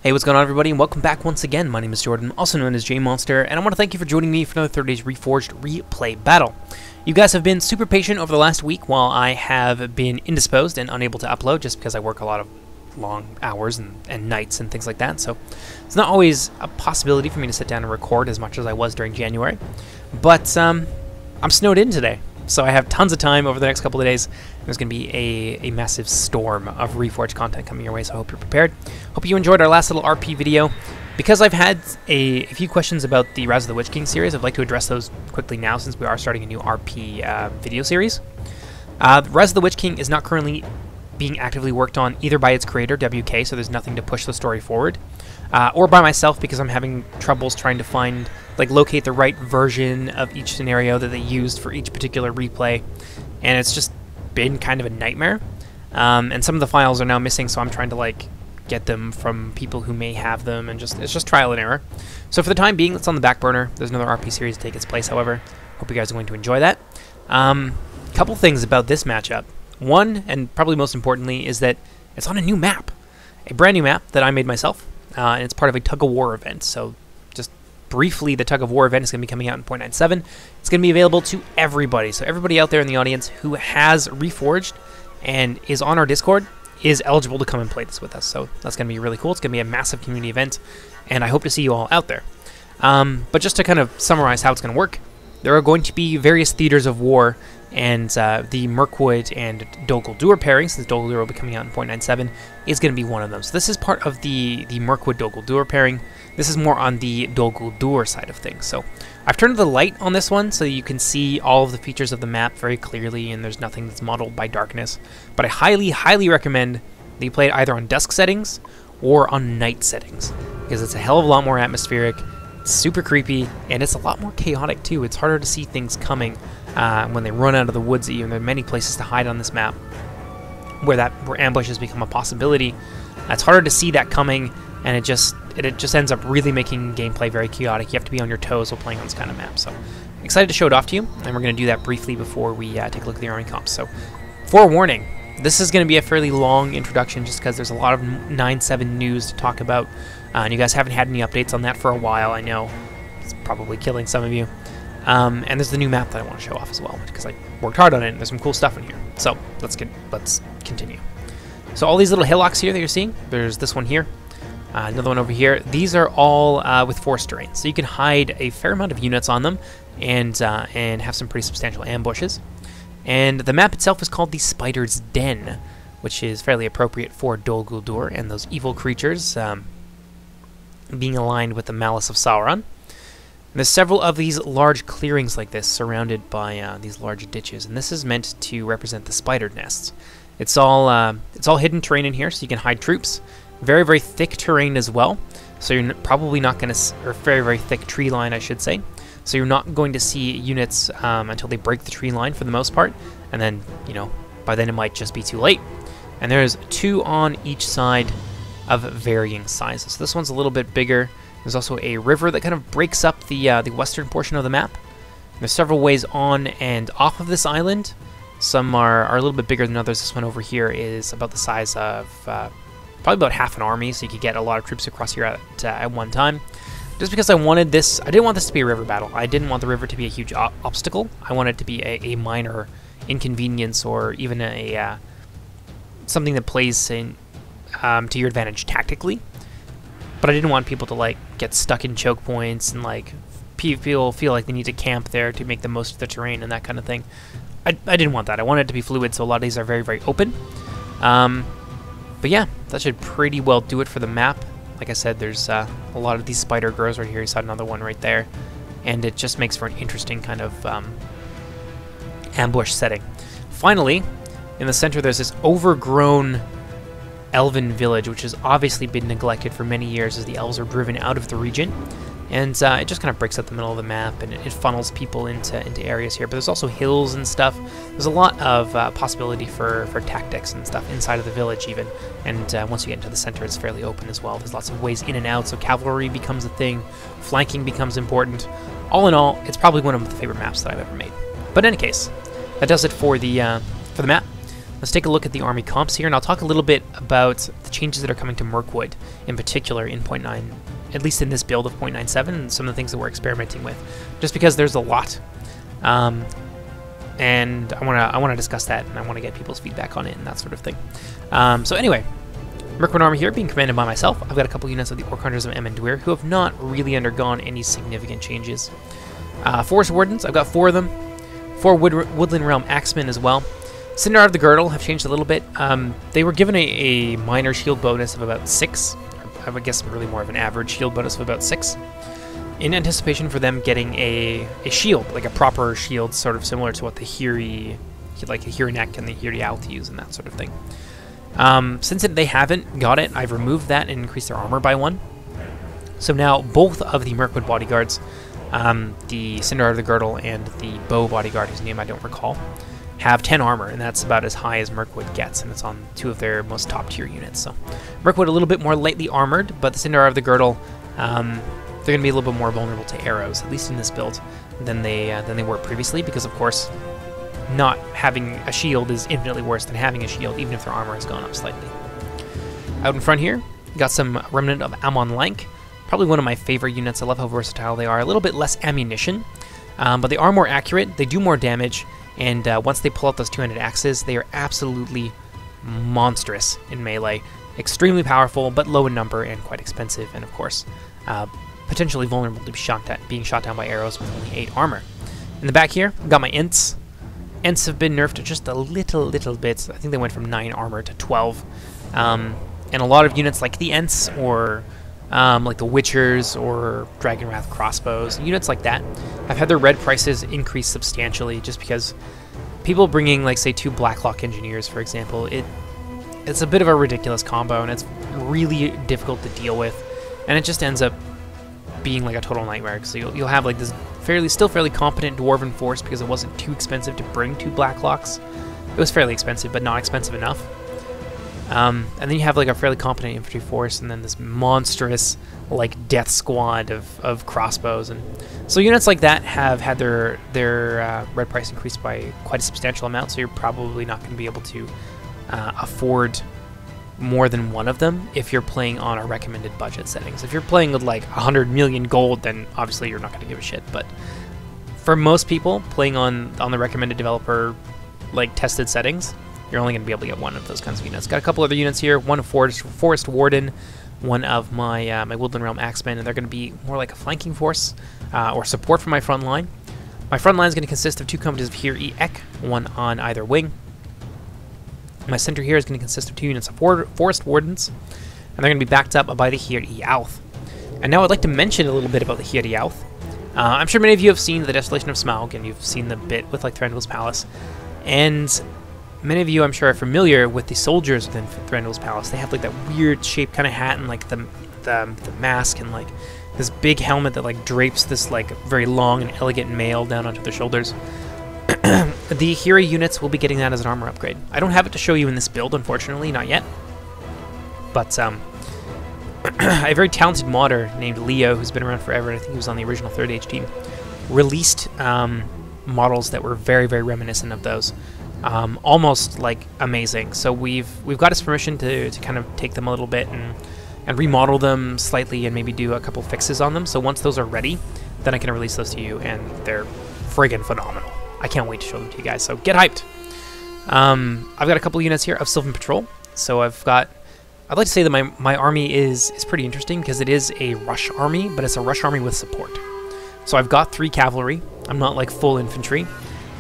Hey, what's going on, everybody, and welcome back once again. My name is Jordan, also known as JMonster, and I want to thank you for joining me for another 30 Days Reforged replay battle. You guys have been super patient over the last week while I have been indisposed and unable to upload just because I work a lot of long hours and nights and things like that, so it's not always a possibility for me to sit down and record as much as I was during January. But I'm snowed in today, so I have tons of time over the next couple of days. There's going to be a massive storm of Reforged content coming your way, so I hope you're prepared. Hope you enjoyed our last little RP video. Because I've had a few questions about the Rise of the Witch King series, I'd like to address those quickly now since we are starting a new RP video series. Rise of the Witch King is not currently being actively worked on either by its creator, WK, so there's nothing to push the story forward, or by myself because I'm having troubles trying to find, locate the right version of each scenario that they used for each particular replay, and it's just been kind of a nightmare. And some of the files are now missing, so I'm trying to get them from people who may have them, and it's just trial and error. So for the time being, it's on the back burner. There's another RP series to take its place, however. Hope you guys are going to enjoy that. Couple things about this matchup. One, and probably most importantly, is that it's on a new map. A brand new map that I made myself, and it's part of a tug-of-war event. So just briefly, the tug-of-war event is going to be coming out in 0.97. It's going to be available to everybody. So everybody out there in the audience who has Reforged and is on our Discord is eligible to come and play this with us. So that's going to be really cool. It's going to be a massive community event, and I hope to see you all out there. But just to kind of summarize how it's going to work, there are going to be various theaters of war, and the Mirkwood and Dol Guldur pairing, since Dol Guldur will be coming out in 0.97, is going to be one of them. So this is part of the Mirkwood Dol Guldur pairing. This is more on the Dol Guldur side of things. So I've turned the light on this one so you can see all of the features of the map very clearly, and there's nothing that's modeled by darkness. But I highly, highly recommend that you play it either on dusk settings or on night settings, because it's a hell of a lot more atmospheric, it's super creepy, and it's a lot more chaotic too. It's harder to see things coming when they run out of the woods at you, and there are many places to hide on this map where ambushes become a possibility. It's harder to see that coming, and it just ends up really making gameplay very chaotic. You have to be on your toes while playing on this kind of map. So excited to show it off to you, and we're going to do that briefly before we take a look at the army comps. So forewarning, this is going to be a fairly long introduction just because there's a lot of 9.7 news to talk about, and you guys haven't had any updates on that for a while. I know it's probably killing some of you. And there's the new map that I want to show off as well, because I worked hard on it, and there's some cool stuff in here. So let's continue. So all these little hillocks here that you're seeing, there's this one here, another one over here. These are all with forest terrain, so you can hide a fair amount of units on them and have some pretty substantial ambushes. And the map itself is called the Spider's Den, which is fairly appropriate for Dol Guldur and those evil creatures being aligned with the malice of Sauron. And there's several of these large clearings like this surrounded by these large ditches, and this is meant to represent the spider nests. It's all hidden terrain in here, so you can hide troops. Very, very thick terrain as well, so you're probably not going to, or very, very thick tree line, I should say. So you're not going to see units until they break the tree line for the most part, and then, by then it might just be too late. And there's two on each side of varying sizes. So this one's a little bit bigger. There's also a river that kind of breaks up the western portion of the map. There's several ways on and off of this island. Some are a little bit bigger than others. This one over here is about the size of probably about half an army, so you could get a lot of troops across here at one time. Just because I wanted this, I didn't want this to be a river battle. I didn't want the river to be a huge obstacle. I wanted it to be a minor inconvenience, or even a something that plays in to your advantage tactically. But I didn't want people to get stuck in choke points and people feel like they need to camp there to make the most of the terrain and that kind of thing. I didn't want that. I wanted it to be fluid, so a lot of these are very, very open. But yeah, that should pretty well do it for the map. Like I said, there's a lot of these spider growers right here. You saw another one right there. And it just makes for an interesting kind of ambush setting. Finally, in the center, there's this overgrown elven village, which has obviously been neglected for many years as the elves are driven out of the region. And it just kind of breaks up the middle of the map, and it funnels people into areas here. But there's also hills and stuff. There's a lot of possibility for tactics and stuff inside of the village even. And once you get into the center, it's fairly open as well. There's lots of ways in and out, so cavalry becomes a thing. Flanking becomes important. All in all, it's probably one of the favorite maps that I've ever made. But in any case, that does it for the map. Let's take a look at the army comps here, and I'll talk a little bit about the changes that are coming to Mirkwood, in particular in 0.9, at least in this build of 0.97, and some of the things that we're experimenting with, just because there's a lot. And I want to discuss that, and I want to get people's feedback on it and that sort of thing. So anyway, Mirkwood army here being commanded by myself. I've got a couple units of the Orc Hunters of Emendwir who have not really undergone any significant changes. Forest Wardens, I've got 4 of them. 4 Woodland Realm Axemen as well. Cinder of the Girdle have changed a little bit. They were given a minor shield bonus of about 6. I would guess really more of an average shield bonus of about 6. In anticipation for them getting a shield, like a proper shield, sort of similar to what the Hiri, like the Hiri neck and the Hiri Alth use and that sort of thing. Since they haven't got it, I've removed that and increased their armor by 1. So now both of the Mirkwood bodyguards, the Cinder of the Girdle and the Bow bodyguard, whose name I don't recall, have 10 armor, and that's about as high as Mirkwood gets, and it's on 2 of their most top tier units. So Mirkwood a little bit more lightly armored, but the Cinder of the Girdle, they're going to be a little bit more vulnerable to arrows, at least in this build, than they were previously, because of course not having a shield is infinitely worse than having a shield, even if their armor has gone up slightly. Out in front here, got some Remnant of Amon Lank, probably one of my favorite units. I love how versatile they are. A little bit less ammunition, but they are more accurate, they do more damage, and once they pull out those two-handed axes, they are absolutely monstrous in melee. Extremely powerful, but low in number and quite expensive, and of course, potentially vulnerable to being shot down by arrows with only 8 armor. In the back here, I've got my Ents. Ents have been nerfed just a little bit. I think they went from 9 armor to 12. And a lot of units like the Ents, or like the Witchers, or Dragon Wrath crossbows, units like that, have had their red prices increase substantially just because people bringing, like, say, 2 Blacklock Engineers, for example, it's a bit of a ridiculous combo, and it's really difficult to deal with, and it just ends up being like a total nightmare, because you'll have like this still fairly competent dwarven force because it wasn't too expensive to bring 2 Blacklocks. It was fairly expensive, but not expensive enough. And then you have like a fairly competent infantry force, and then this monstrous like death squad of crossbows, and so units like that have had their red price increased by quite a substantial amount. So you're probably not going to be able to afford more than one of them if you're playing on our recommended budget settings. If you're playing with like 100 million gold, then obviously you're not going to give a shit. But for most people playing on the recommended developer like tested settings, you're only going to be able to get one of those kinds of units. Got a couple other units here. One of Forest Warden, one of my my Woodland Realm Axemen, and they're going to be more like a flanking force or support for my front line. My front line is going to consist of 2 companies of Hiri Ek, one on either wing. My center here is going to consist of 2 units of Forest Wardens, and they're going to be backed up by the Hiri Alth. And now I'd like to mention a little bit about the Hiri Alth. I'm sure many of you have seen the Desolation of Smaug, and you've seen the bit with like Thranduil's Palace. And many of you, I'm sure, are familiar with the soldiers within Thranduil's Palace. They have like that weird shaped kind of hat and like the mask and like this big helmet that like drapes this like very long and elegant mail down onto their shoulders. The Hiri units will be getting that as an armor upgrade. I don't have it to show you in this build, unfortunately, not yet. But a very talented modder named Leo, who's been around forever, and I think he was on the original 3rd Age team, released models that were very, very reminiscent of those. Almost like amazing. So we've got his permission to kind of take them a little bit and remodel them slightly and maybe do a couple fixes on them. So once those are ready, then I can release those to you, and they're friggin' phenomenal. I can't wait to show them to you guys, so get hyped. I've got a couple units here of Sylvan Patrol. So I'd like to say that my army is pretty interesting because it is a rush army, but it's a rush army with support. So I've got 3 cavalry. I'm not like full infantry.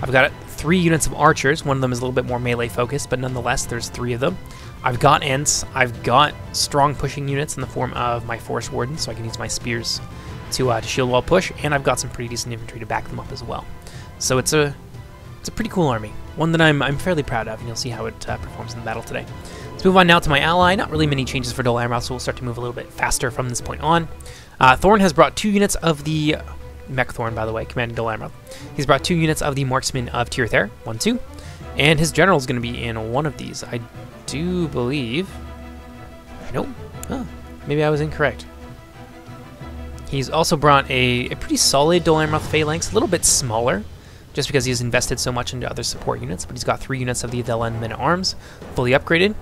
I've got 3 units of archers. One of them is a little bit more melee focused, but nonetheless, there's 3 of them. I've got Ents. I've got strong pushing units in the form of my Forest Wardens, so I can use my spears to shield wall push, and I've got some pretty decent infantry to back them up as well. So it's a pretty cool army, one that I'm fairly proud of, and you'll see how it performs in the battle today. Let's move on now to my ally. Not really many changes for Dolan, so we'll start to move a little bit faster from this point on. Thorn has brought 2 units of the Mech Thorn, by the way, commanding Dolan. He's brought 2 units of the Marksmen of Tirthair, 1, 2, and his general is going to be in one of these. I do believe. Nope. Oh, maybe I was incorrect. He's also brought a pretty solid Dolan Phalanx, a little bit smaller. just because he's invested so much into other support units, but he's got 3 units of the Dolan men-at-arms, fully upgraded,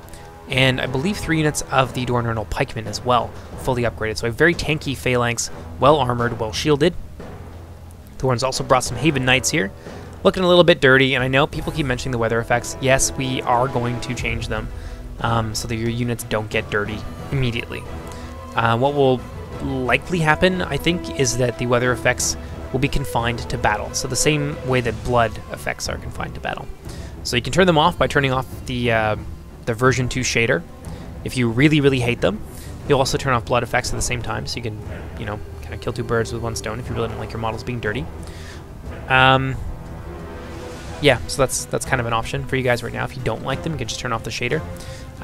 and I believe 3 units of the Dornernal pikemen as well, fully upgraded. So a very tanky phalanx, well-armored, well-shielded. Thorn's also brought some Haven Knights here, looking a little bit dirty, and I know people keep mentioning the weather effects. Yes, we are going to change them so that your units don't get dirty immediately. What will likely happen, I think, is that the weather effects will be confined to battle, so the same way that blood effects are confined to battle. So you can turn them off by turning off the version 2 shader. If you really, really hate them, you'll also turn off blood effects at the same time, so you can, you know, kind of kill 2 birds with 1 stone if you really don't like your models being dirty. Yeah, so that's kind of an option for you guys right now. If you don't like them, you can just turn off the shader.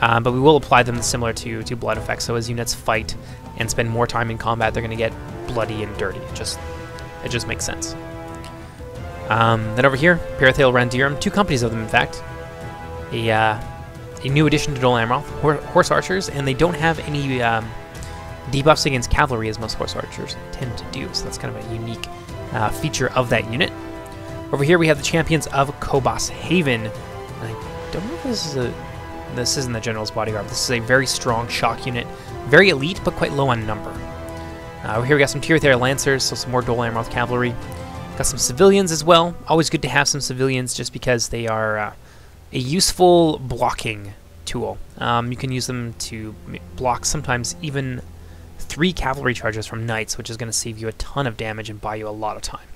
But we will apply them similar to blood effects, so as units fight and spend more time in combat, they're going to get bloody and dirty. It just makes sense. Then over here, Perithale Randirum, 2 companies of them, in fact. A new addition to Dolan Amroth, Horse Archers, and they don't have any debuffs against cavalry as most Horse Archers tend to do, so that's kind of a unique feature of that unit. Over here we have the Champions of Kobus Haven. I don't know if this isn't the General's Bodyguard. This is a very strong shock unit, very elite, but quite low on number. Over here we got some Tirithare Lancers, so some more Dolan Amroth cavalry. Got some civilians as well. Always good to have some civilians just because they are a useful blocking tool. You can use them to block sometimes even 3 cavalry charges from knights, which is going to save you a ton of damage and buy you a lot of time.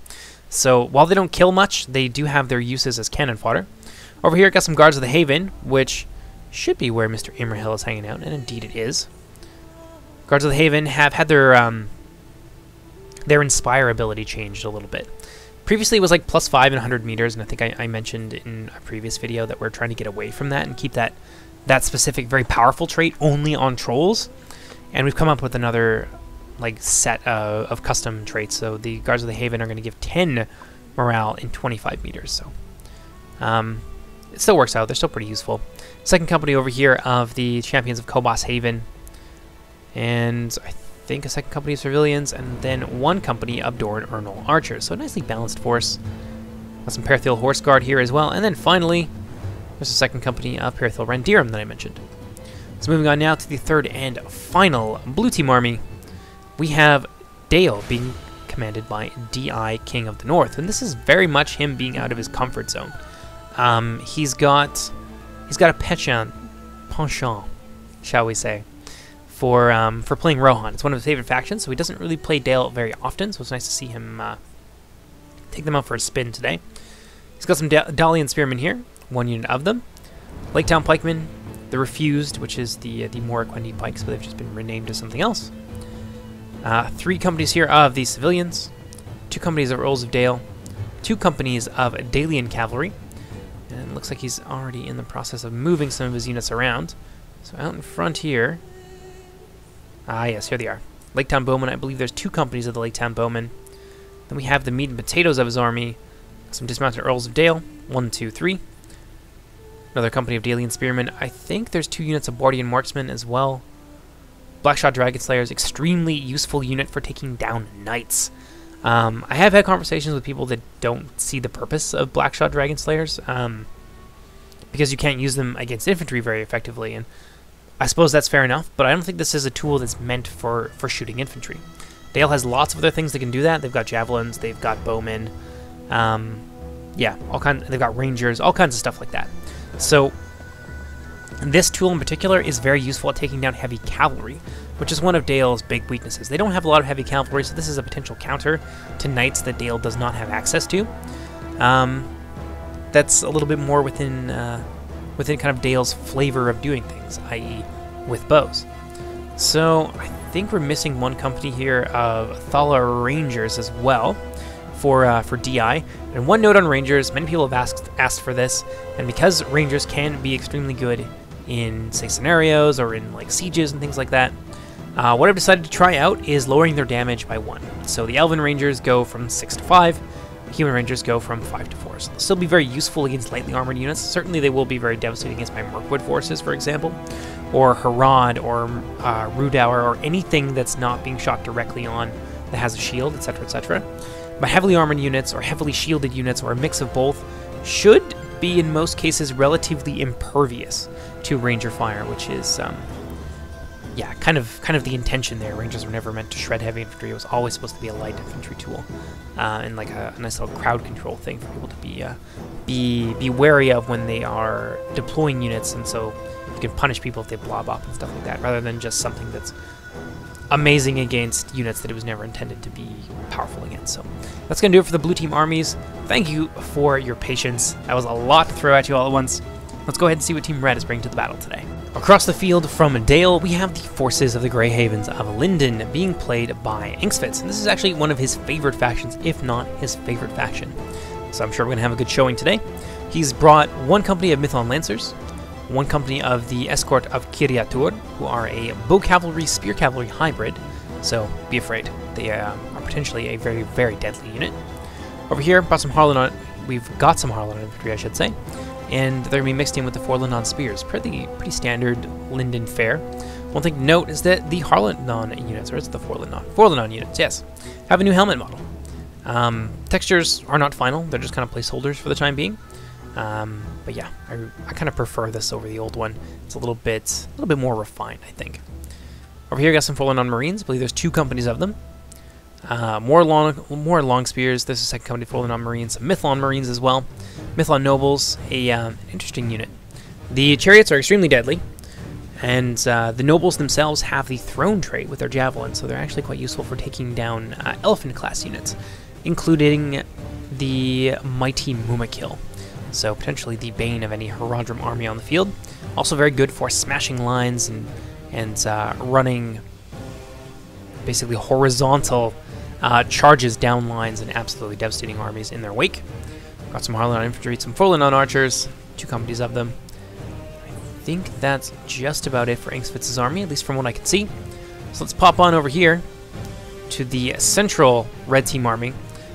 So while they don't kill much, they do have their uses as cannon fodder. Over here, got some Guards of the Haven, which should be where Mr. Imrahil is hanging out, and indeed it is. Guards of the Haven have had their Inspire ability changed a little bit. Previously, it was like +5 in 100 meters, and I think I mentioned in a previous video that we're trying to get away from that and keep that specific, very powerful trait only on trolls. And we've come up with another set of custom traits. So the Guards of the Haven are going to give 10 morale in 25 meters. So it still works out. They're still pretty useful. Second company over here of the Champions of Kobus Haven, and I think a second company of civilians, and then 1 company of Dornernal Archers. So a nicely balanced force. Got some Perithale Horse Guard here as well, and then finally there's a second company of Perithale Randirum that I mentioned. So moving on now to the third and final blue team army. We have Dale being commanded by D.I. King of the North, and this is very much him being out of his comfort zone. He's got a penchant, shall we say, for playing Rohan. It's one of his favorite factions, so he doesn't really play Dale very often, so it's nice to see him take them out for a spin today. He's got some Dalian Spearmen here, 1 unit of them. Lake Town Pikemen, the Refused, which is the Moriquendi Pikes, but they've just been renamed to something else. 3 companies here of the civilians, 2 companies of Earls of Dale, 2 companies of Dalian Cavalry, and it looks like he's already in the process of moving some of his units around. So out in front here, yes, here they are. Lake Town Bowmen, I believe there's 2 companies of the Lake Town Bowmen. Then we have the meat and potatoes of his army, some dismounted Earls of Dale, 1, 2, 3. Another company of Dalian Spearmen. I think there's 2 units of Bardian Marksmen as well. Blackshot Dragon Slayers, extremely useful unit for taking down knights. I have had conversations with people that don't see the purpose of Blackshot Dragon Slayers, because you can't use them against infantry very effectively, and I suppose that's fair enough, but I don't think this is a tool that's meant for shooting infantry. Dale has lots of other things that can do that. They've got javelins, they've got bowmen, yeah, they've got rangers, all kinds of stuff like that. So this tool in particular is very useful at taking down heavy cavalry, which is one of Dale's big weaknesses. They don't have a lot of heavy cavalry, so this is a potential counter to knights that Dale does not have access to. That's a little bit more within kind of Dale's flavor of doing things, i.e. with bows. So I think we're missing 1 company here of Thala Rangers as well for DI. And 1 note on Rangers, many people have asked for this, and because Rangers can be extremely good in, say, scenarios or in like sieges and things like that, what I've decided to try out is lowering their damage by 1. So the Elven Rangers go from 6 to 5, the Human Rangers go from 5 to 4. So they'll still be very useful against lightly armored units. Certainly they will be very devastating against my Mirkwood forces, for example, or Harad, or Rudauer, or anything that's not being shot directly on that has a shield, etc., etc. But heavily armored units or heavily shielded units or a mix of both should be in most cases relatively impervious to ranger fire, which is yeah, kind of the intention there. Rangers were never meant to shred heavy infantry. It was always supposed to be a light infantry tool, and like a nice little crowd control thing for people to be wary of when they are deploying units, and so you can punish people if they blob up and stuff like that, rather than just something that's amazing against units that it was never intended to be powerful against. So that's going to do it for the blue team armies. Thank you for your patience. That was a lot to throw at you all at once. Let's go ahead and see what Team Red is bringing to the battle today. Across the field from Dale, we have the forces of the Grey Havens of Linden being played by Inksfits, and this is actually one of his favorite factions, if not his favorite faction. So I'm sure we're going to have a good showing today. He's brought one company of Mython Lancers, one company of the Escort of Kiriatur, who are a bow cavalry, spear cavalry hybrid, so be afraid. They are potentially a very, very deadly unit. Over here, we've got some Harlan Infantry, I should say, and they're going to be mixed in with the 4 Linden spears. Pretty standard Linden fare. One thing to note is that the Harlan units, or it's the 4 Linden units, yes, have a new helmet model. Textures are not final, they're just kind of placeholders for the time being. But yeah, I kind of prefer this over the old one. It's a little bit more refined, I think. Over here, we got some 4 Linden Marines. I believe there's 2 companies of them. More long spears. There's a second company, 4 Linden Marines. Some Mython Marines as well. Mython Nobles, an interesting unit. The chariots are extremely deadly, and the nobles themselves have the throne trait with their javelins, so they're actually quite useful for taking down elephant class units, including the mighty Mumakil. So potentially the bane of any Herodrum army on the field. Also very good for smashing lines and running basically horizontal charges down lines and absolutely devastating armies in their wake. Got some Harlan Infantry, some 4 Linden Archers, 2 companies of them. I think that's just about it for Inksfits' army, at least from what I can see. So let's pop on over here to the central red team army.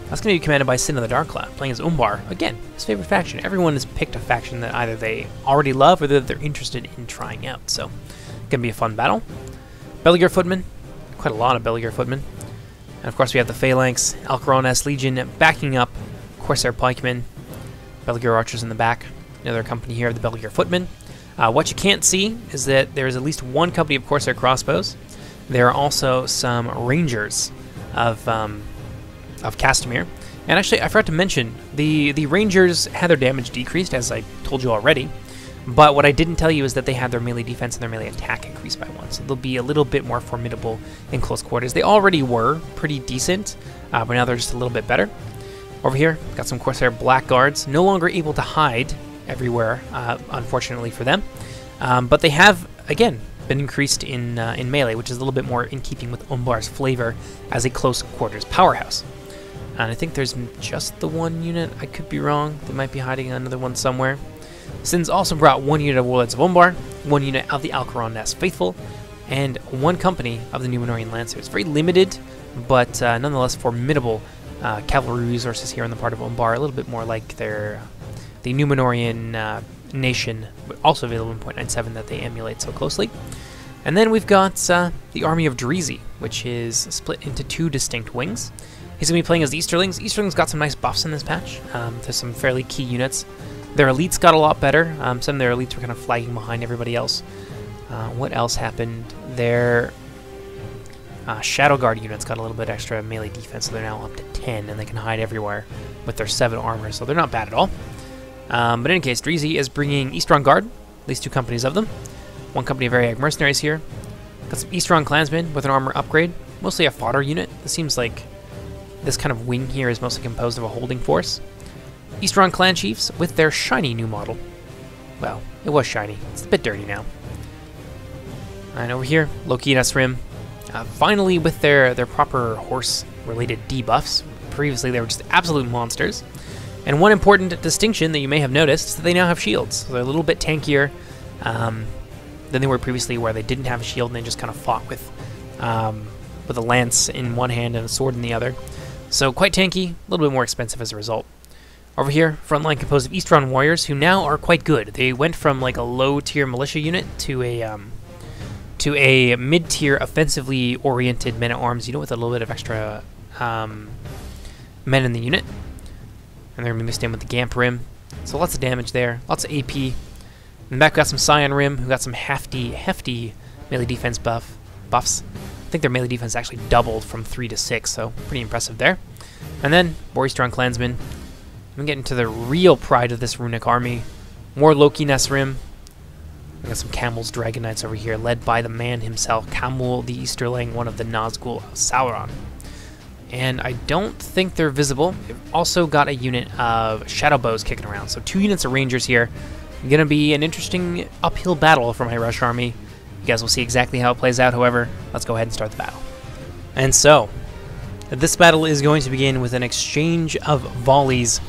That's going to be commanded by Sin of the Dark Cloud, playing as Omar. Again, his favorite faction. Everyone has picked a faction that either they already love or that they're interested in trying out. So, going to be a fun battle. Beliger Footmen. Quite a lot of Beliger Footmen. And of course we have the Phalanx, Alcaron-S Legion backing up Corsair Pikemen. Beliger Archers in the back. Another company here of the Beliger Footmen. What you can't see is that there is at least one company of Corsair Crossbows. There are also some Rangers of Castamere. And actually, I forgot to mention, the Rangers had their damage decreased, as I told you already. But what I didn't tell you is that they had their melee defense and their melee attack increased by 1. So they'll be a little bit more formidable in close quarters. They already were pretty decent, but now they're just a little bit better. Over here, got some Corsair Blackguards, no longer able to hide everywhere, unfortunately for them. But they have, again, been increased in melee, which is a little bit more in keeping with Umbar's flavor as a close quarters powerhouse. And I think there's just the one unit. I could be wrong. They might be hiding another one somewhere. Sin's also brought 1 unit of Warlords of Umbar, 1 unit of the Alcaron-S Faithful, and 1 company of the Numenorian Lancers. Very limited, but nonetheless formidable cavalry resources here on the part of Umbar. A little bit more like the Numenorian nation, but also available in 0.97 that they emulate so closely. And then we've got the army of Dreezy, which is split into 2 distinct wings. He's going to be playing as the Easterlings. Easterlings got some nice buffs in this patch. There's some fairly key units. Their elites got a lot better. Some of their elites were kind of flagging behind everybody else. What else happened? Their Shadow Guard units got a little bit extra melee defense, so they're now up to 10, and they can hide everywhere with their 7 armor, so they're not bad at all. But in any case, Dreezy is bringing Eastron Guard, at least 2 companies of them. 1 company of Variag Mercenaries here. Got some Eastron Clansmen with an armor upgrade, mostly a fodder unit. It seems like this kind of wing here is mostly composed of a holding force. Eastron Clan Chiefs with their shiny new model. Well, it was shiny. It's a bit dirty now. And over here, Loki and Esrim, finally with their proper horse-related debuffs. Previously, they were just absolute monsters. And one important distinction that you may have noticed is that they now have shields. So they're a little bit tankier than they were previously, where they didn't have a shield and they just kind of fought with a lance in one hand and a sword in the other. So quite tanky, a little bit more expensive as a result. Over here, Frontline composed of Eastron Warriors, who now are quite good. They went from like a low-tier militia unit to a mid-tier offensively oriented men-at-arms unit with a little bit of extra men in the unit. And they're going to be mixed in with the Gamp Rim. So lots of damage there, lots of AP. In the back we got some Scion Rim, who got some hefty melee defense buffs. I think their melee defense actually doubled from 3 to 6, so pretty impressive there. And then, Bori Strong Clansman. I'm getting to the real pride of this runic army. More Loki Nest Rim. We got some Camel's Dragon Knights over here, led by the man himself, Camel the Easterling, one of the Nazgul of Sauron. And I don't think they're visible. We've also got a unit of Shadow Bows kicking around, so 2 units of Rangers here. Going to be an interesting uphill battle for my Rush army. You guys will see exactly how it plays out, however. Let's go ahead and start the battle. And so, this battle is going to begin with an exchange of volleys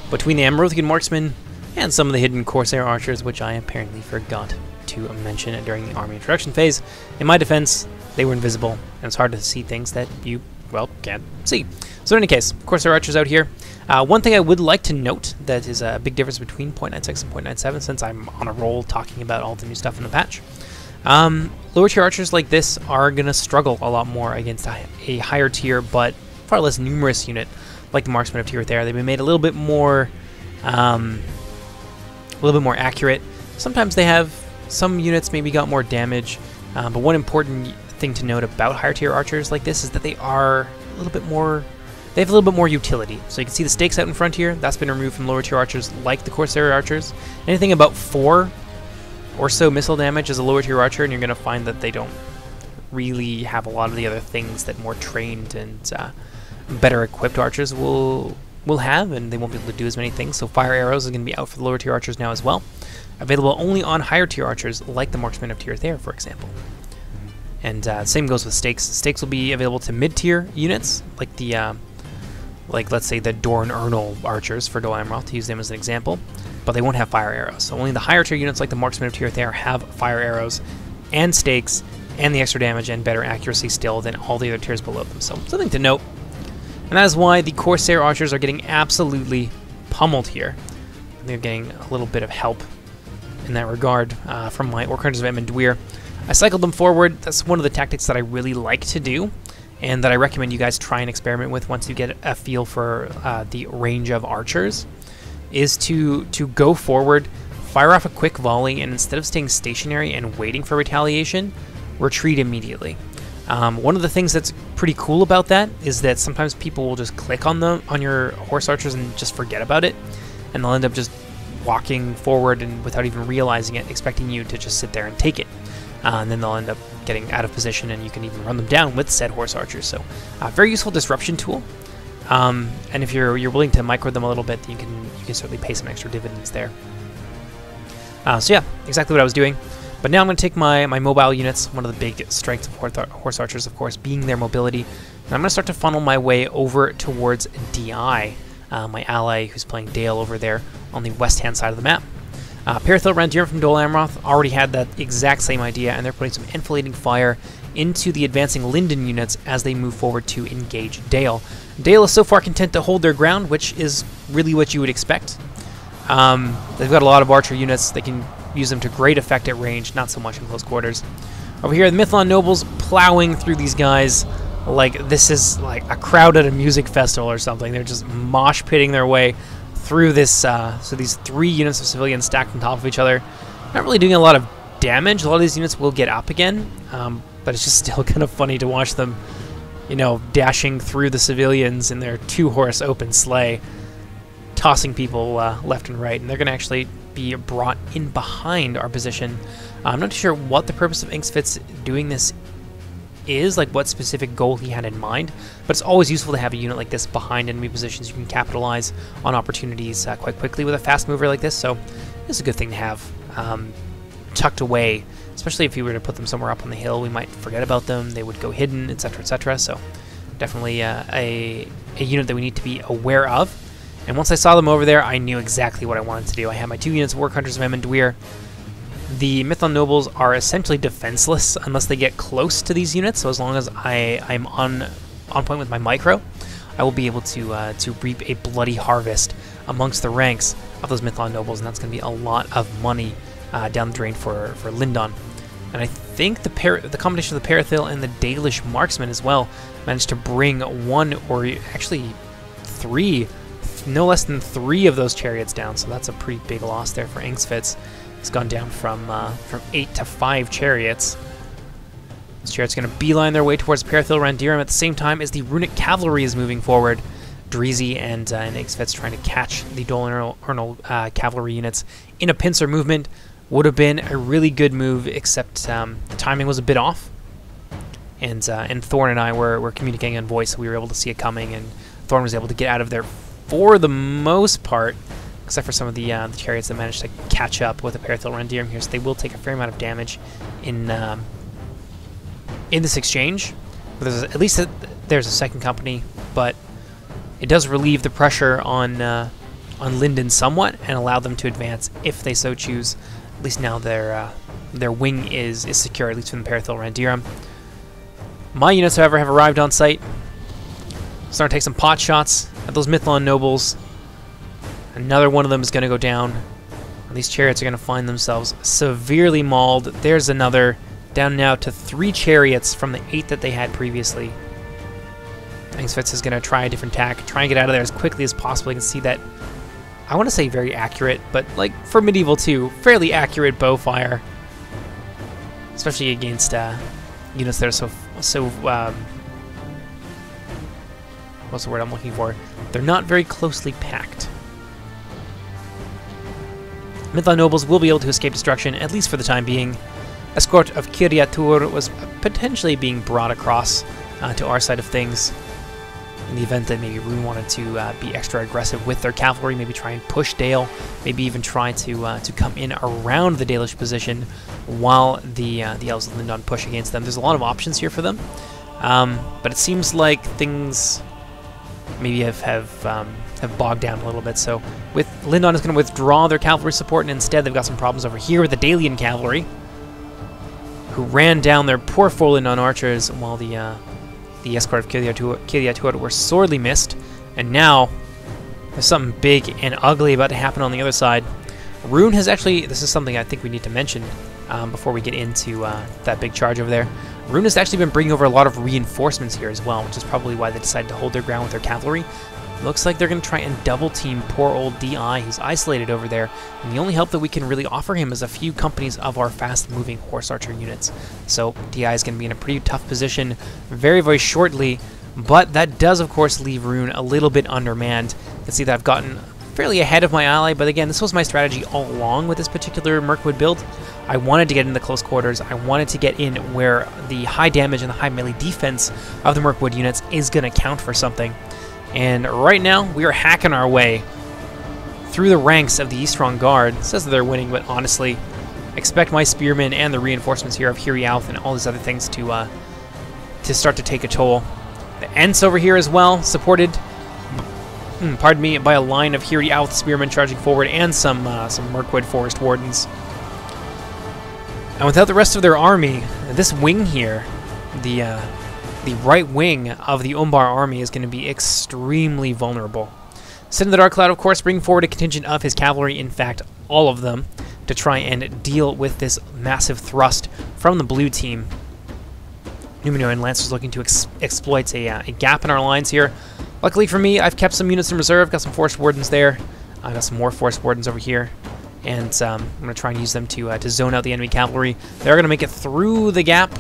between the Amrothian Marksmen and some of the hidden Corsair archers, which I apparently forgot to mention during the army introduction phase. In my defense, they were invisible, and it's hard to see things that you, well, can't see. So in any case, Corsair archers out here. One thing I would like to note that is a big difference between 0.96 and 0.97, since I'm on a roll talking about all the new stuff in the patch. Lower tier archers like this are going to struggle a lot more against a higher tier but far less numerous unit like the Marksmen of Tier there. They've been made a little bit more accurate. Sometimes they have some units maybe got more damage, but one important thing to note about higher tier archers like this is that they are a little bit more. They have a little bit more utility. So you can see the stakes out in front here. That's been removed from lower tier archers like the Corsair archers. Anything about 4 or so missile damage as a lower tier archer, and you're going to find that they don't really have a lot of the other things that more trained and better equipped archers will have, and they won't be able to do as many things. So fire arrows is going to be out for the lower tier archers now as well. Available only on higher tier archers like the Marksmen of Tier there, for example. And same goes with stakes. Stakes will be available to mid-tier units like the let's say the Dorn Ernal archers for Dolan Roth, to use them as an example, but they won't have fire arrows. So only the higher tier units like the Marksmen of Tier there have fire arrows and stakes and the extra damage and better accuracy still than all the other tiers below them. So something to note. And that is why the Corsair archers are getting absolutely pummeled here. They're getting a little bit of help in that regard from my Orc Hunters of Emmanduir. I cycled them forward. That's one of the tactics that I really like to do, and that I recommend you guys try and experiment with once you get a feel for the range of archers, is to go forward, fire off a quick volley, and instead of staying stationary and waiting for retaliation, retreat immediately. One of the things that's pretty cool about that is that sometimes people will just click on your horse archers and just forget about it, and they'll end up just walking forward and without even realizing it, expecting you to just sit there and take it. And then they'll end up getting out of position, and you can even run them down with said horse archers. So, very useful disruption tool. And if you're willing to micro them a little bit, you can certainly pay some extra dividends there. So yeah, exactly what I was doing. But now I'm going to take my mobile units, one of the big strengths of horse archers, of course, being their mobility, and I'm going to start to funnel my way over towards DI, my ally who's playing Dale over there on the west-hand side of the map. Parathil Randir from Dolan Roth already had that exact same idea, and they're putting some enfilading fire into the advancing Linden units as they move forward to engage Dale. Dale is so far content to hold their ground, which is really what you would expect. They've got a lot of archer units. They can use them to great effect at range, not so much in close quarters. Over here, the Mithlon nobles plowing through these guys like this is like a crowd at a music festival or something. They're just mosh pitting their way through this. So these 3 units of civilians stacked on top of each other, not really doing a lot of damage. A lot of these units will get up again, but it's just still kind of funny to watch them, you know, dashing through the civilians in their 2-horse open sleigh, tossing people left and right, and they're going to actually be brought in behind our position. I'm not sure what the purpose of Inksfit's doing this is, like what specific goal he had in mind, but it's always useful to have a unit like this behind enemy positions. You can capitalize on opportunities quite quickly with a fast mover like this, so it's a good thing to have tucked away, especially if you were to put them somewhere up on the hill. We might forget about them, they would go hidden, etc., etc., so definitely a unit that we need to be aware of. And once I saw them over there, I knew exactly what I wanted to do. I had my 2 units of Orc Hunters of Emmanduir. The Mithlon nobles are essentially defenseless unless they get close to these units, so as long as I'm on point with my micro, I will be able to reap a bloody harvest amongst the ranks of those Mithlon nobles, and that's going to be a lot of money down the drain for Linden. And I think the combination of the Parathil and the Dalish marksman as well managed to bring 1 or actually no less than three of those chariots down, so that's a pretty big loss there for Ax-Wielding. It's gone down from 8 to 5 chariots. These chariots are going to beeline their way towards Parathil Randirum at the same time as the Runic Cavalry is moving forward. Dreezy and Ax-Wielding trying to catch the Dolan cavalry units in a pincer movement. Would have been a really good move, except the timing was a bit off. And Thorn and I were communicating on voice, so we were able to see it coming, and Thorn was able to get out of there for the most part, except for some of the chariots that managed to catch up with the Parathil Randirum here, so they will take a fair amount of damage in this exchange. At least there's a second company, but it does relieve the pressure on Linden somewhat and allow them to advance if they so choose. At least now their wing is secure, at least from the Parathil Randirum. My units, however, have arrived on site. Starting to take some pot shots at those Mythlon nobles. Another one of them is going to go down. And these chariots are going to find themselves severely mauled. There's another, down now to 3 chariots from the 8 that they had previously. Ax-Wielding is going to try a different tack, try and get out of there as quickly as possible. You can see that, I want to say very accurate, but like for Medieval 2, fairly accurate bow fire. Especially against units that are what's the word I'm looking for? They're not very closely packed. Mythlon nobles will be able to escape destruction, at least for the time being. Escort of Kiriatur was potentially being brought across to our side of things in the event that maybe Rune wanted to be extra aggressive with their cavalry, maybe try and push Dale, maybe even try to come in around the Dalish position while the Elves of Lindon push against them. There's a lot of options here for them, but it seems like things maybe have bogged down a little bit. So with Lindon is going to withdraw their cavalry support, and instead they've got some problems over here with the Dalian cavalry, who ran down their poor four Lindon archers while the escort of Kiriatur were sorely missed. And now there's something big and ugly about to happen on the other side. Rune has actually, this is something I think we need to mention before we get into that big charge over there. Rune has actually been bringing over a lot of reinforcements here as well, which is probably why they decided to hold their ground with their cavalry. Looks like they're going to try and double team poor old DI, who's isolated over there, and the only help that we can really offer him is a few companies of our fast-moving horse archer units. So DI is going to be in a pretty tough position very, very shortly, but that does, of course, leave Rune a little bit undermanned. You can see that I've gotten fairly ahead of my ally, but again, this was my strategy all along with this particular Mirkwood build. I wanted to get in the close quarters. I wanted to get in where the high damage and the high melee defense of the Mirkwood units is going to count for something. And right now, we are hacking our way through the ranks of the Eastron Guard. It says that they're winning, but honestly, expect my spearmen and the reinforcements here of Hirialth and all these other things to start to take a toll. The Ents over here as well, supported, pardon me, by a line of Hirialth spearmen charging forward and some Mirkwood Forest Wardens. And without the rest of their army, this wing here, the right wing of the Umbar army is going to be extremely vulnerable. Sin in the Dark Cloud, of course, bringing forward a contingent of his cavalry, in fact, all of them, to try and deal with this massive thrust from the blue team. Numenorean Lancers looking to exploit a gap in our lines here. Luckily for me, I've kept some units in reserve, got some Forest Wardens there. I've got some more Forest Wardens over here. And I'm going to try and use them to zone out the enemy cavalry. They're going to make it through the gap.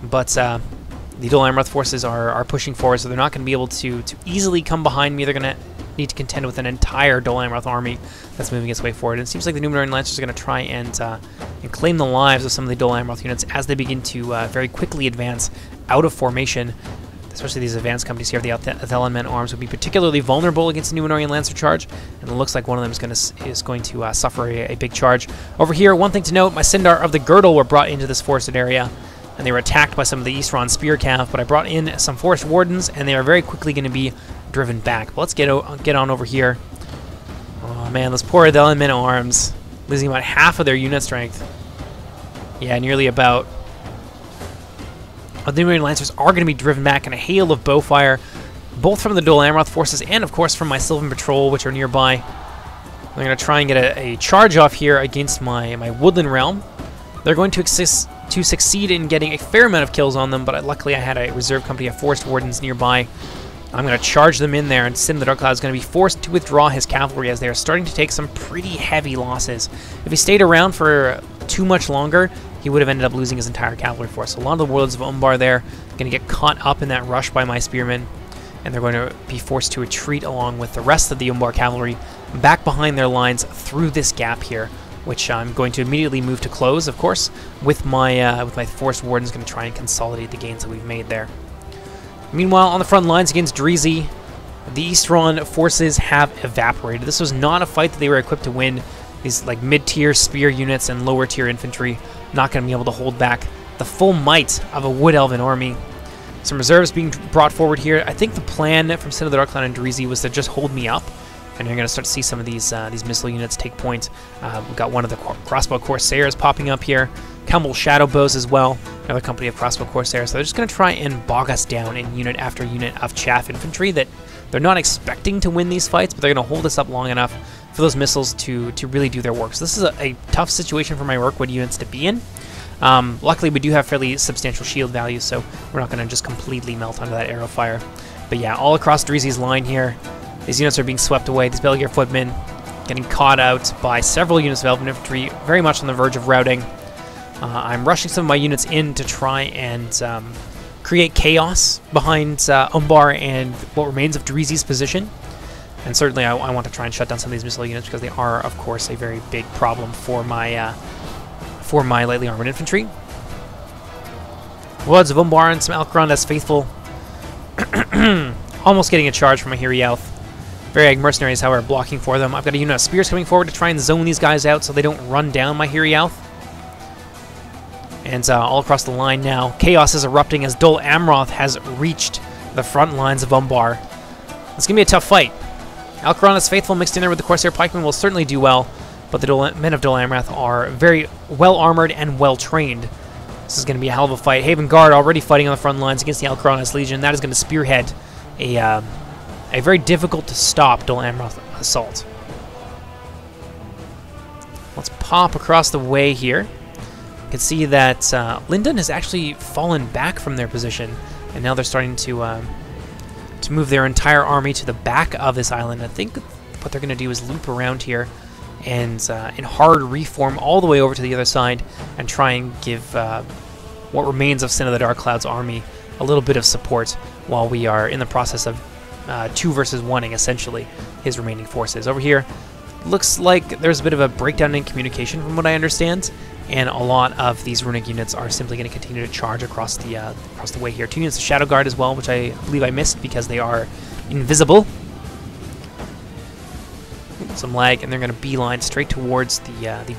But the Dolan Amroth forces are pushing forward, so they're not going to be able to easily come behind me. They're going to need to contend with an entire Dolan Amroth army that's moving its way forward. And it seems like the Numenorean Lancers are going to try and claim the lives of some of the Dolan Amroth units as they begin to very quickly advance out of formation. Especially these advanced companies here, the Athellan Men Arms would be particularly vulnerable against the Numenorean Lancer charge, and it looks like one of them is going to suffer a big charge. Over here, one thing to note, my Sindar of the Girdle were brought into this forested area, and they were attacked by some of the Eastron Spear Cav, but I brought in some Forest Wardens, and they are very quickly going to be driven back. But let's get on over here. Oh man, those poor Athellan Men Arms, losing about half of their unit strength. Yeah, nearly about. The Numenorean Lancers are going to be driven back in a hail of bow fire, both from the Dolan Amroth forces and, of course, from my Sylvan Patrol, which are nearby. I'm going to try and get a charge off here against my Woodland Realm. They're going to succeed in getting a fair amount of kills on them, but luckily I had a reserve company of Forest Wardens nearby I'm going to charge them in there, and Sin of the Dark Cloud is going to be forced to withdraw his cavalry as they are starting to take some pretty heavy losses. If he stayed around for too much longer, he would have ended up losing his entire cavalry force. So a lot of the warlords of Umbar there going to get caught up in that rush by my spearmen, and they're going to be forced to retreat along with the rest of the Umbar cavalry back behind their lines through this gap here, which I'm going to immediately move to close, of course, with my Forest Wardens going to try and consolidate the gains that we've made there. Meanwhile, on the front lines against Dreezy, the Eastron forces have evaporated. This was not a fight that they were equipped to win. These like mid-tier spear units and lower-tier infantry not going to be able to hold back the full might of a Wood Elven army. Some reserves being brought forward here. I think the plan from Sin of the Dark Cloud and Dreezy was to just hold me up, and you're going to start to see some of these missile units take point. We've got one of the crossbow Corsairs popping up here. Campbell Shadow Bows as well, another company of crossbow Corsairs. So they're just going to try and bog us down in unit after unit of chaff infantry that they're not expecting to win these fights, but they're going to hold us up long enough for those missiles to really do their work. So this is a tough situation for my Mirkwood units to be in. Luckily, we do have fairly substantial shield value, so we're not going to just completely melt under that arrow fire. But yeah, all across Dreezy's line here, these units are being swept away. These Belgier footmen getting caught out by several units of Elven infantry, very much on the verge of routing. I'm rushing some of my units in to try and create chaos behind Umbar and what remains of Dreezy's position. And certainly I want to try and shut down some of these missile units because they are, of course, a very big problem for my lightly armored infantry. Woods of Umbar and some Alcarandas faithful. Almost getting a charge from my Hirielth. Very mercenaries, however, blocking for them. I've got a unit of spears coming forward to try and zone these guys out so they don't run down my Hirielth. And all across the line now, chaos is erupting as Dol Amroth has reached the front lines of Umbar. It's going to be a tough fight. Alcarandas faithful mixed in there with the Corsair pikemen will certainly do well, but the men of Dol Amroth are very well armored and well trained. This is going to be a hell of a fight. Haven Guard already fighting on the front lines against the Alcarandas Legion. That is going to spearhead a very difficult to stop Dol Amroth assault. Let's pop across the way here. You can see that Linden has actually fallen back from their position, and now they're starting to move their entire army to the back of this island. I think what they're going to do is loop around here and in hard reform all the way over to the other side and try and give what remains of Sin of the Dark Cloud's army a little bit of support while we are in the process of 2 versus 1-ing essentially his remaining forces. Over here, looks like there's a bit of a breakdown in communication from what I understand, and a lot of these runic units are simply going to continue to charge across the way here. 2 units of Shadow Guard as well, which I believe I missed because they are invisible. Some lag, and they're going to beeline straight towards the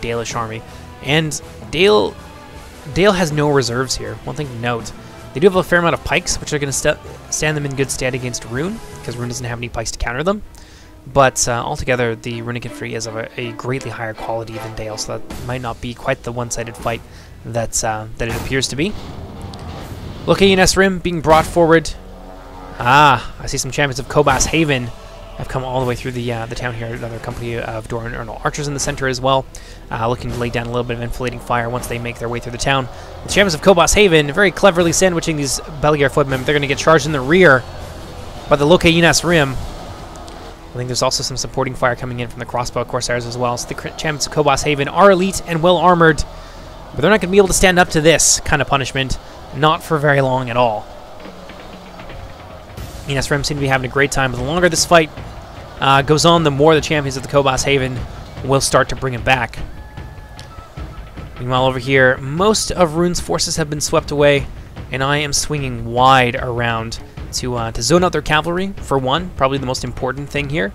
Dalish army. And Dale has no reserves here. One thing to note, they do have a fair amount of pikes, which are going to stand them in good stead against Rune, because Rune doesn't have any pikes to counter them. But altogether, the runic infantry is of a greatly higher quality than Dale, so that might not be quite the one-sided fight that it appears to be. Look at Ines Rim being brought forward. Ah, I see some champions of Kobus Haven have come all the way through the town here. Another company of Doran Ernal archers in the center as well, looking to lay down a little bit of enfiladating fire once they make their way through the town. The champions of Kobus Haven very cleverly sandwiching these Belgier footmen. They're going to get charged in the rear by the Loke Ines Rim. I think there's also some supporting fire coming in from the crossbow Corsairs as well. So the champions of Kobus Haven are elite and well armored, but they're not going to be able to stand up to this kind of punishment, not for very long at all. Ines Rim seem to be having a great time, but the longer this fight goes on, the more the champions of the Kobus Haven will start to bring it back. Meanwhile, over here, most of Rune's forces have been swept away, and I am swinging wide around to zone out their cavalry, for one, probably the most important thing here,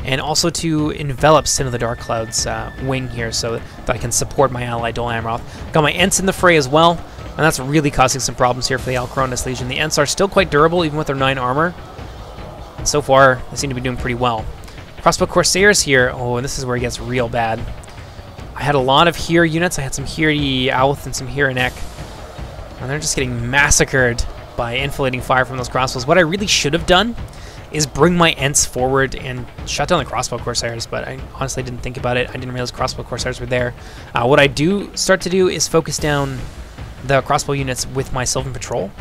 and also to envelop Sin of the Dark Cloud's wing here so that I can support my ally Dol Amroth. Got my Ents in the fray as well, and that's really causing some problems here for the Alcarandas Legion. The Ents are still quite durable, even with their 9 armor. And so far, they seem to be doing pretty well. Crossbow Corsairs here, oh, and this is where it gets real bad. I had a lot of Here units. I had some Here Outh and some Here Neck, and they're just getting massacred by enfilading fire from those crossbows. What I really should have done is bring my Ents forward and shut down the crossbow Corsairs, but I honestly didn't think about it. I didn't realize crossbow Corsairs were there. What I do start to do is focus down the crossbow units with my Sylvan Patrol,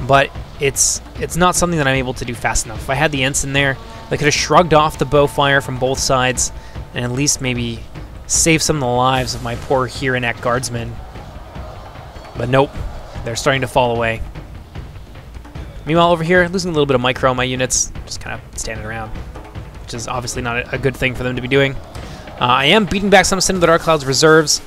but it's not something that I'm able to do fast enough. If I had the Ents in there, they could have shrugged off the bow fire from both sides and at least maybe save some of the lives of my poor Hiranek Guardsmen. But nope, they're starting to fall away. Meanwhile, over here, losing a little bit of micro on my units, just kind of standing around, which is obviously not a good thing for them to be doing. I am beating back some of Sin of the Dark Cloud's reserves,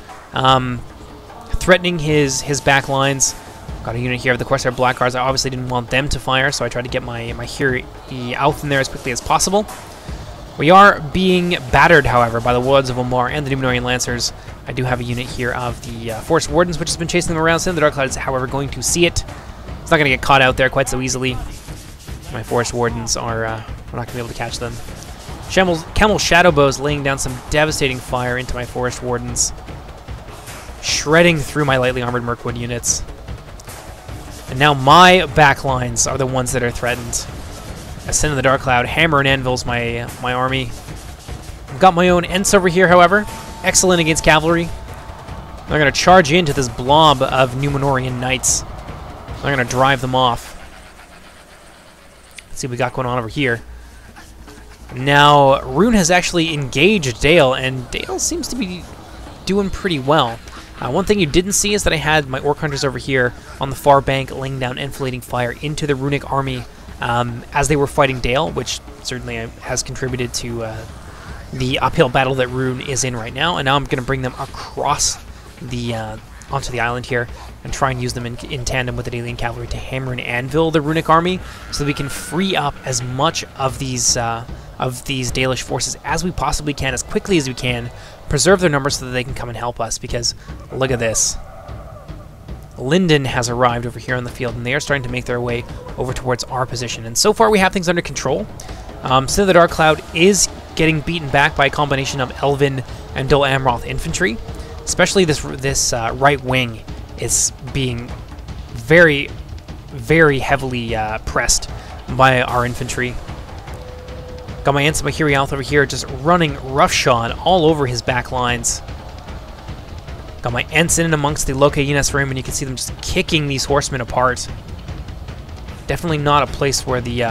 threatening his back lines. Got a unit here of the Corsair Blackguards. I obviously didn't want them to fire, so I tried to get my Elf in there as quickly as possible. We are being battered, however, by the Warlords of Omar and the Numenorian Lancers. I do have a unit here of the Forest Wardens, which has been chasing them around. Sin of the Dark Cloud is, however, going to see it. It's not going to get caught out there quite so easily. My Forest Wardens are we're not going to be able to catch them. Camel Shadowbows laying down some devastating fire into my Forest Wardens, shredding through my lightly armored Mirkwood units. And now my backlines are the ones that are threatened. Sin of the Dark Cloud, Hammer and Anvil's my army. I've got my own Ents over here, however. Excellent against cavalry. They're going to charge into this blob of Numenorian Knights. They're going to drive them off. Let's see what we got going on over here. Now, Rune has actually engaged Dale, and Dale seems to be doing pretty well. One thing you didn't see is that I had my Orc Hunters over here on the far bank laying down enfilading fire into the Runic army as they were fighting Dale, which certainly has contributed to the uphill battle that Rune is in right now. And now I'm going to bring them across the onto the island here and try and use them in tandem with the Dalian cavalry to hammer and anvil the Runic army, so that we can free up as much of these Dalish forces as we possibly can, as quickly as we can, preserve their numbers so that they can come and help us, because look at this. Linden has arrived over here on the field, and they are starting to make their way over towards our position. And so far we have things under control. Sin of the Dark Cloud is getting beaten back by a combination of Elven and Dol Amroth infantry. Especially this right wing is being very, very heavily pressed by our infantry. Got my Ents and my Hirialth over here just running roughshod all over his back lines. Got my Ents in amongst the Loke Ines Rim, and you can see them just kicking these horsemen apart. Definitely not a place where the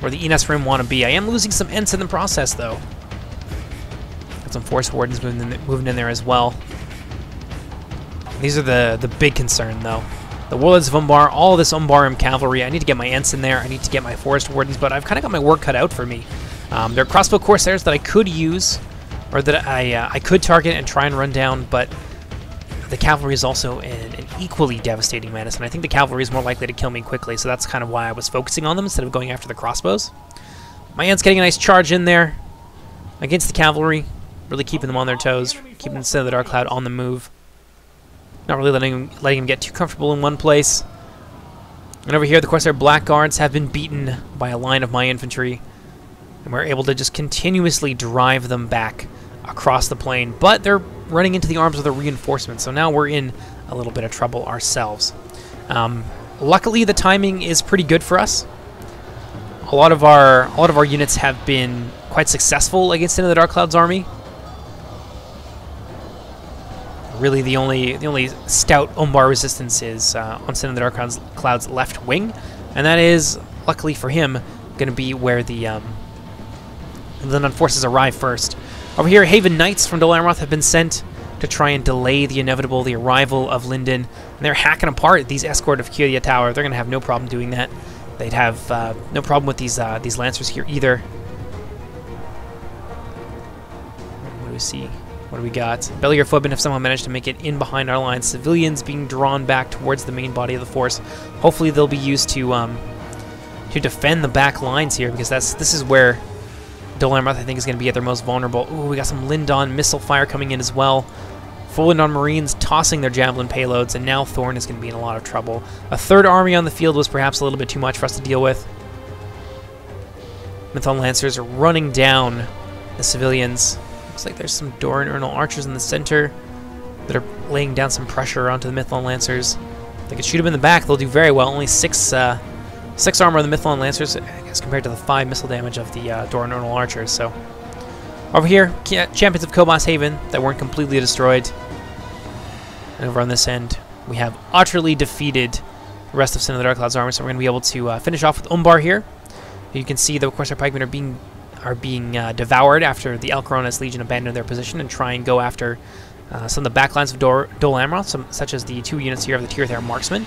Ines Rim want to be. I am losing some Ents in the process, though. Got some Force Wardens moving in there as well. These are the big concern, though. The Warlords of Umbar, all this Umbarim cavalry. I need to get my Ents in there. I need to get my Forest Wardens, but I've kind of got my work cut out for me. There are crossbow Corsairs that I could use, or that I could target and try and run down, but the cavalry is also an equally devastating menace, and I think the cavalry is more likely to kill me quickly, so that's kind of why I was focusing on them instead of going after the crossbows. My Ents getting a nice charge in there against the cavalry, really keeping them on their toes, keeping the Sin of the Dark Cloud on the move. Not really letting him get too comfortable in one place. And over here, the Corsair Blackguards have been beaten by a line of my infantry, and we're able to just continuously drive them back across the plain. But they're running into the arms of the reinforcements, so now we're in a little bit of trouble ourselves. Luckily, the timing is pretty good for us. A lot of our units have been quite successful against Sin of the Dark Cloud's army. Really, the only stout Umbar resistance is on Sin of the Dark Cloud's left wing, and that is, luckily for him, going to be where the Linden forces arrive first. Over here, Haven Knights from Dol Amroth have been sent to try and delay the arrival of Linden, and they're hacking apart these escort of Kyria Tower. They're going to have no problem doing that. They'd have no problem with these Lancers here either. What do we see? What do we got? Bellier Footmen have somehow managed to make it in behind our lines. Civilians being drawn back towards the main body of the force. Hopefully they'll be used to defend the back lines here, because this is where Dol Amroth, I think, is going to be at their most vulnerable. Ooh, we got some Lindon missile fire coming in as well. Full Lindon Marines tossing their javelin payloads, and now Thorn is going to be in a lot of trouble. A third army on the field was perhaps a little bit too much for us to deal with. Mython Lancers are running down the civilians. Looks like there's some Doran Urnal archers in the center that are laying down some pressure onto the Mython Lancers. If they could shoot them in the back, they'll do very well. Only 6 armor of the Mython Lancers, I guess, compared to the 5 missile damage of the Doran Urnal archers. So over here, Champions of Kobus Haven that weren't completely destroyed. And over on this end, we have utterly defeated rest of Sin of the Darkcloud's army, so we're going to be able to finish off with Omar here. You can see the Corsair pikemen are being devoured after the Alcarona's Legion abandon their position and try and go after some of the backlines of Dolan Amroth, such as the 2 units here of the Tirthair Marksman.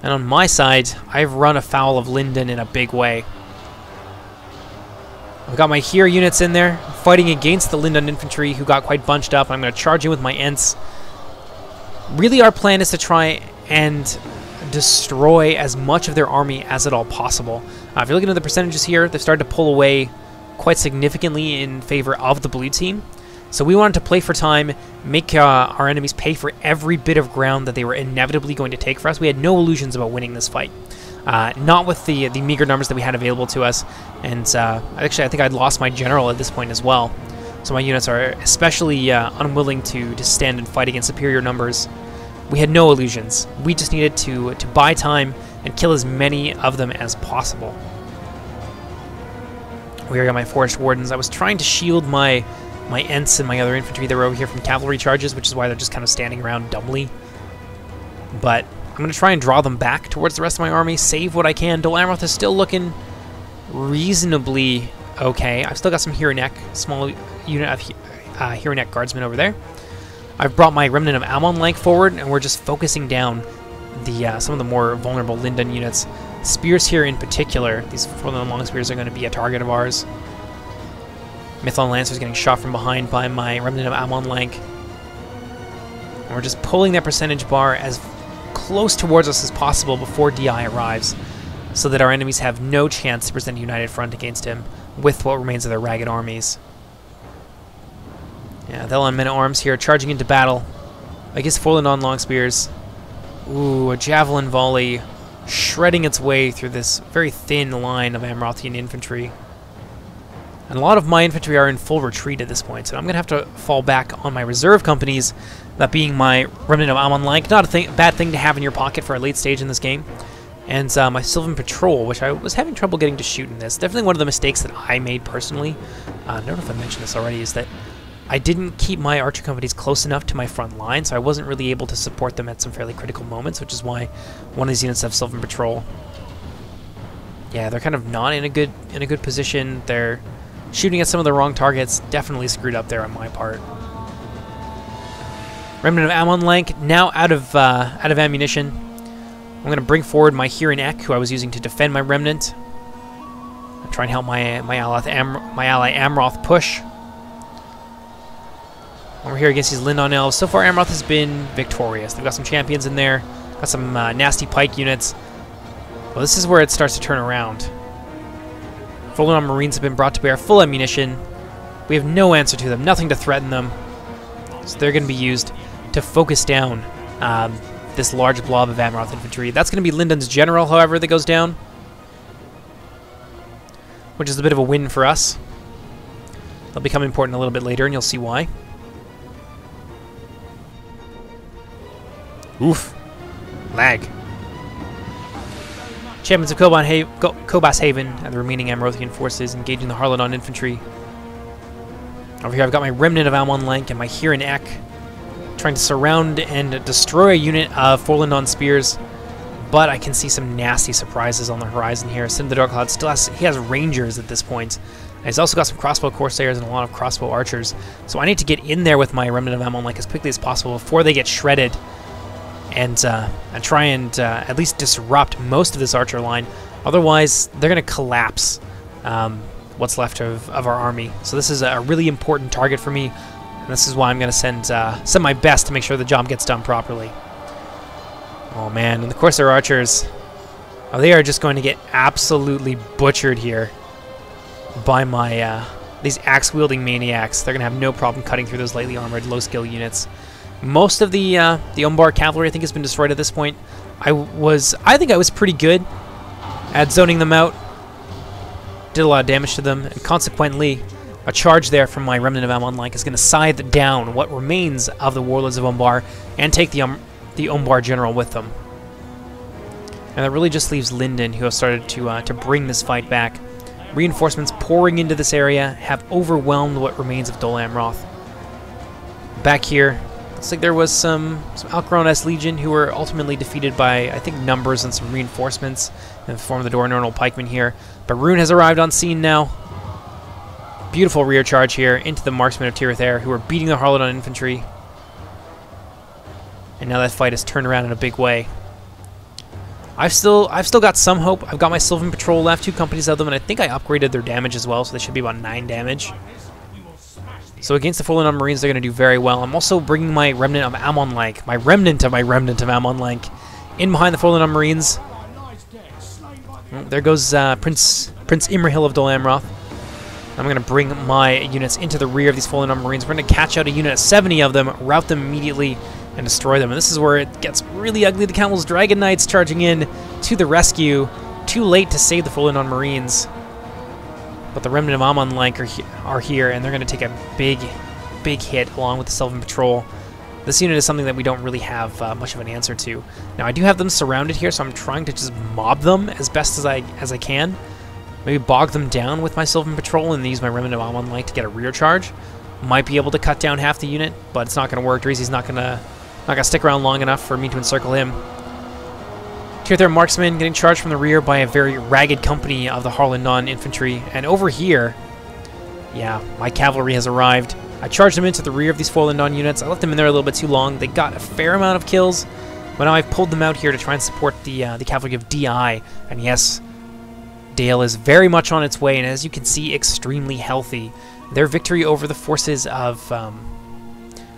And on my side, I've run afoul of Linden in a big way. I've got my Hero units in there, fighting against the Linden Infantry, who got quite bunched up. I'm going to charge in with my Ents. Really, our plan is to try and destroy as much of their army as at all possible. If you're looking at the percentages here, they've started to pull away quite significantly in favor of the blue team. So we wanted to play for time, make our enemies pay for every bit of ground that they were inevitably going to take for us. We had no illusions about winning this fight. Not with the meager numbers that we had available to us. And actually, I think I'd lost my general at this point as well. So my units are especially unwilling to stand and fight against superior numbers. We had no illusions. We just needed to buy time and kill as many of them as possible. We got my Forest Wardens. I was trying to shield my Ents and my other infantry that were over here from cavalry charges, which is why they're just kind of standing around dumbly. But I'm going to try and draw them back towards the rest of my army, save what I can. Dolan Amroth is still looking reasonably okay. I've still got some Hero Neck, small unit of Hero Neck Guardsmen over there. I've brought my Remnant of Amon-like forward, and we're just focusing down the some of the more vulnerable Linden units. Spears here in particular, these 4 long spears are going to be a target of ours. Mithlon Lancer's getting shot from behind by my Remnant of Amon-like. And we're just pulling that percentage bar as close towards us as possible before DI arrives, so that our enemies have no chance to present a united front against him with what remains of their ragged armies. Yeah, they'll on men-at-arms here, charging into battle against 4 long spears. Ooh, a javelin volley shredding its way through this very thin line of Amrothian infantry. And a lot of my infantry are in full retreat at this point, so I'm going to have to fall back on my reserve companies, that being my Remnant of Amon-like. Not a bad thing to have in your pocket for a late stage in this game. And my Sylvan Patrol, which I was having trouble getting to shoot in this. Definitely one of the mistakes that I made personally. I don't know if I mentioned this already, is that I didn't keep my archer companies close enough to my front line, so I wasn't really able to support them at some fairly critical moments, which is why one of these units have Sylvan Patrol. Yeah, they're kind of not in a good position. They're shooting at some of the wrong targets. Definitely screwed up there on my part. Remnant of Amon-like now out of ammunition. I'm going to bring forward my Hero Neck, who I was using to defend my Remnant. I'm trying to help my ally Amroth push. Over here against these Linden Elves. So far, Amroth has been victorious. They've got some champions in there. Got some nasty pike units. Well, this is where it starts to turn around. Frontline Marines have been brought to bear full ammunition. We have no answer to them. Nothing to threaten them. So they're going to be used to focus down this large blob of Amroth infantry. That's going to be Linden's general, however, that goes down, which is a bit of a win for us. They'll become important a little bit later, and you'll see why. Oof. Lag. Champions of Kobus Haven and the remaining Amrothian forces engaging the Harlan Infantry. Over here I've got my Remnant of Amon-like and my Hero Neck trying to surround and destroy a unit of 4 Linden spears, but I can see some nasty surprises on the horizon here. Sin of the Darkcloud still has Rangers at this point. And he's also got some crossbow Corsairs and a lot of crossbow archers. So I need to get in there with my Remnant of Amon-like as quickly as possible before they get shredded, and try and at least disrupt most of this archer line. Otherwise, they're going to collapse what's left of our army. So this is a really important target for me, and this is why I'm going to send my best to make sure the job gets done properly. Oh man, and the Corsair archers, they are just going to get absolutely butchered here by my these Ax-Wielding Maniacs. They're going to have no problem cutting through those lightly armored, low-skill units. Most of the Omar cavalry, I think, has been destroyed at this point. I think I was pretty good at zoning them out. Did a lot of damage to them, and consequently, a charge there from my Remnant of Amon-like is going to scythe down what remains of the Warlords of Omar and take the Omar general with them. And that really just leaves Linden, who has started to bring this fight back. Reinforcements pouring into this area have overwhelmed what remains of Dolan Amroth. Back here, Looks like there was some Alcaron-S Legion who were ultimately defeated by, I think, numbers and some reinforcements in the form of the Dornornal pikemen here. But Rune has arrived on scene now. Beautiful rear charge here into the marksmen of Tirith Air, who are beating the Harlan Infantry. And now that fight has turned around in a big way. I've still got some hope. I've got my Sylvan Patrol left, 2 companies of them, and I think I upgraded their damage as well, so they should be about 9 damage. So against the Forlorn Marines, they're going to do very well. I'm also bringing my Remnant of Ammon-like, my Remnant of Ammon-like, in behind the Forlorn Marines. Well, there goes Prince Imrahil of Dolan Roth. I'm going to bring my units into the rear of these Forlorn Marines. We're going to catch out a unit of 70 of them, rout them immediately, and destroy them. And this is where it gets really ugly. The Camel's Dragon Knights charging in to the rescue. Too late to save the Forlorn Marines. But the Remnant of Ammon-like are here, and they're going to take a big hit along with the Sylvan Patrol. This unit is something that we don't really have much of an answer to. Now, I do have them surrounded here, so I'm trying to just mob them as best as I can. Maybe bog them down with my Sylvan Patrol and use my Remnant of Ammon-like to get a rear charge. Might be able to cut down half the unit, but it's not going to work. Dreezy's not going to stick around long enough for me to encircle him. Tirith Air marksmen getting charged from the rear by a very ragged company of the Harlan Infantry. And over here, yeah, my cavalry has arrived. I charged them into the rear of these Forlorn units. I left them in there a little bit too long. They got a fair amount of kills, but now I've pulled them out here to try and support the cavalry of DI. And yes, Dale is very much on its way, and as you can see, extremely healthy. Their victory over the forces of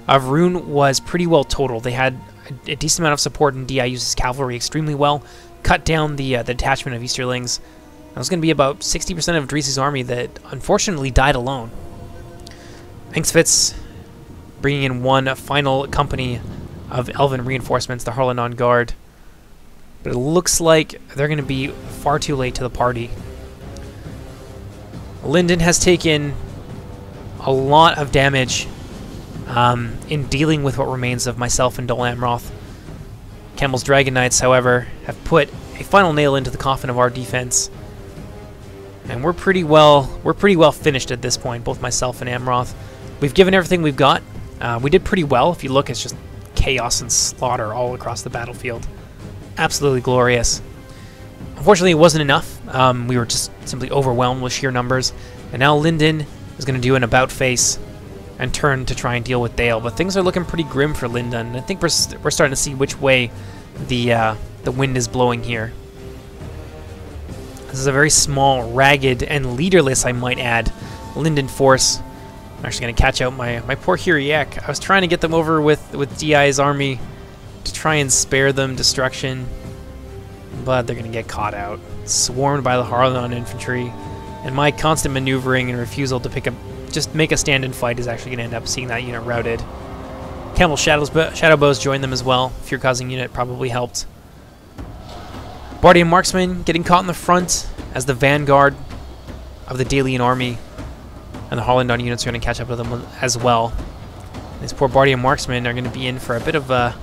Rune was pretty well total. They had a decent amount of support, and DI uses cavalry extremely well. Cut down the detachment of Easterlings. That was going to be about 60% of Dreezy's army that unfortunately died alone. Angsvitz bringing in one final company of Elven reinforcements, the Harlan Guard. But it looks like they're going to be far too late to the party. Linden has taken a lot of damage in dealing with what remains of myself and Dolan Roth. Camel's Dragon Knights, however, have put a final nail into the coffin of our defense, and we're pretty well finished at this point. Both myself and Amroth, we've given everything we've got. We did pretty well. If you look, it's just chaos and slaughter all across the battlefield. Absolutely glorious. Unfortunately, it wasn't enough. We were just simply overwhelmed with sheer numbers, and now Linden is going to do an about face and turn to try and deal with Dale. But things are looking pretty grim for Linden, and I think we're starting to see which way the wind is blowing here. This is a very small, ragged, and leaderless, I might add, Linden force. I'm actually going to catch out my poor Hiriak. I was trying to get them over with DI's army to try and spare them destruction, but they're going to get caught out. Swarmed by the Harlan Infantry, and my constant maneuvering and refusal to just make a stand and fight is actually going to end up seeing that unit routed. Camel Shadowbows joined them as well. Fear-causing unit probably helped. Bardian Marksmen getting caught in the front as the vanguard of the Dalian army, and the Harlan units are going to catch up with them as well. These poor Bardian Marksmen are going to be in for a bit of a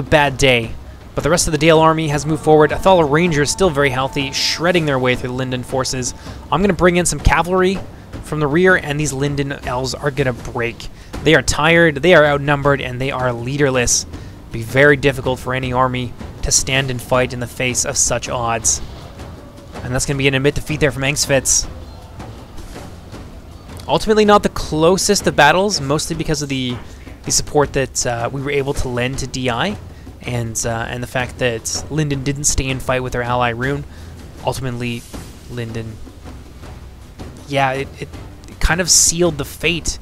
bad day. But the rest of the Dale army has moved forward. Athala Rangers still very healthy, shredding their way through the Linden forces. I'm going to bring in some cavalry from the rear, and these Linden elves are going to break. They are tired, they are outnumbered, and they are leaderless. It'll be very difficult for any army to stand and fight in the face of such odds. And that's going to be an admit defeat there from Angsvitz. Ultimately not the closest of battles, mostly because of the support that we were able to lend to DI, and the fact that Linden didn't stay and fight with their ally Rune. Ultimately, Linden, yeah, it kind of sealed the fate